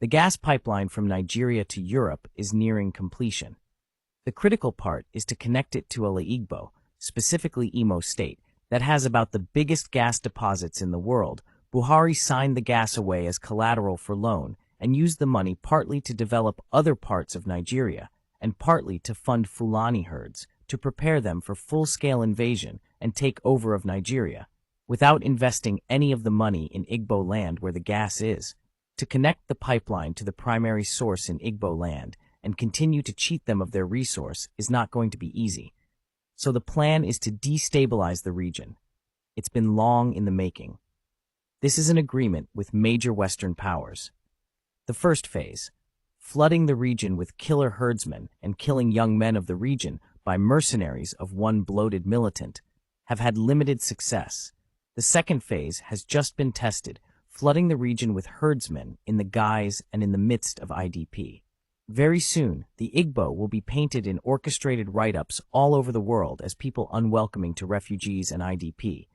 The gas pipeline from Nigeria to Europe is nearing completion. The critical part is to connect it to a Igbo, specifically Imo State, that has about the biggest gas deposits in the world. Buhari signed the gas away as collateral for loan and used the money partly to develop other parts of Nigeria and partly to fund Fulani herds to prepare them for full-scale invasion and take over of Nigeria, without investing any of the money in Igbo land where the gas is. To connect the pipeline to the primary source in Igbo land and continue to cheat them of their resource is not going to be easy. So the plan is to destabilize the region. It's been long in the making. This is an agreement with major Western powers. The first phase, flooding the region with killer herdsmen and killing young men of the region by mercenaries of one bloated militant, have had limited success. The second phase has just been tested, flooding the region with herdsmen in the guise and in the midst of IDP. Very soon, the Igbo will be painted in orchestrated write-ups all over the world as people unwelcoming to refugees and IDP.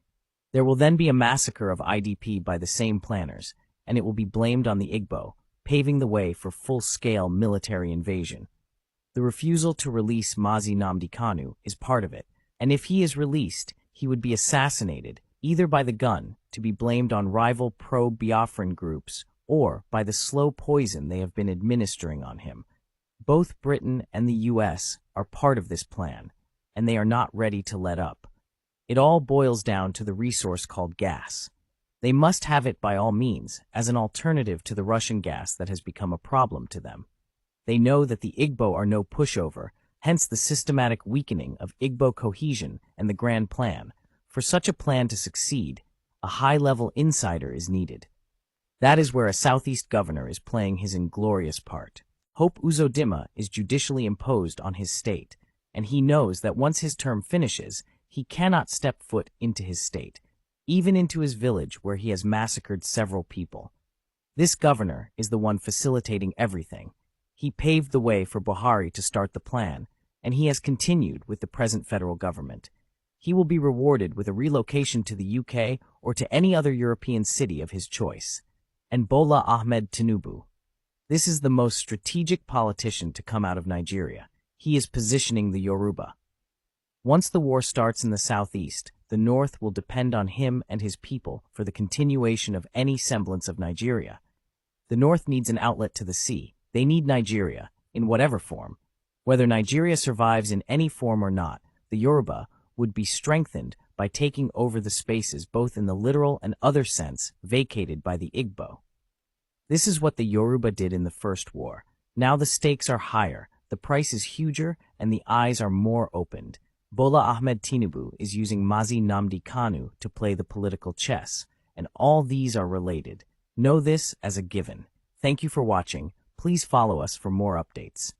There will then be a massacre of IDP by the same planners, and it will be blamed on the Igbo, paving the way for full-scale military invasion. The refusal to release Mazi Nnamdi Kanu is part of it, and if he is released, he would be assassinated, either by the gun, to be blamed on rival pro-Biafran groups, or by the slow poison they have been administering on him. Both Britain and the US are part of this plan, and they are not ready to let up. It all boils down to the resource called gas. They must have it by all means, as an alternative to the Russian gas that has become a problem to them. They know that the Igbo are no pushover, hence the systematic weakening of Igbo cohesion and the grand plan. For such a plan to succeed, a high-level insider is needed. That is where a Southeast governor is playing his inglorious part. Hope Uzodimma is judicially imposed on his state, and he knows that once his term finishes, he cannot step foot into his state, even into his village where he has massacred several people. This governor is the one facilitating everything. He paved the way for Buhari to start the plan, and he has continued with the present federal government. He will be rewarded with a relocation to the UK or to any other European city of his choice. And Bola Ahmed Tinubu. This is the most strategic politician to come out of Nigeria. He is positioning the Yoruba. Once the war starts in the southeast, the north will depend on him and his people for the continuation of any semblance of Nigeria. The north needs an outlet to the sea. They need Nigeria, in whatever form. Whether Nigeria survives in any form or not, the Yoruba would be strengthened by taking over the spaces both in the literal and other sense vacated by the Igbo. This is what the Yoruba did in the First War. Now the stakes are higher, the price is huger, and the eyes are more opened. Bola Ahmed Tinubu is using Mazi Nnamdi Kanu to play the political chess, and all these are related. Know this as a given. Thank you for watching. Please follow us for more updates.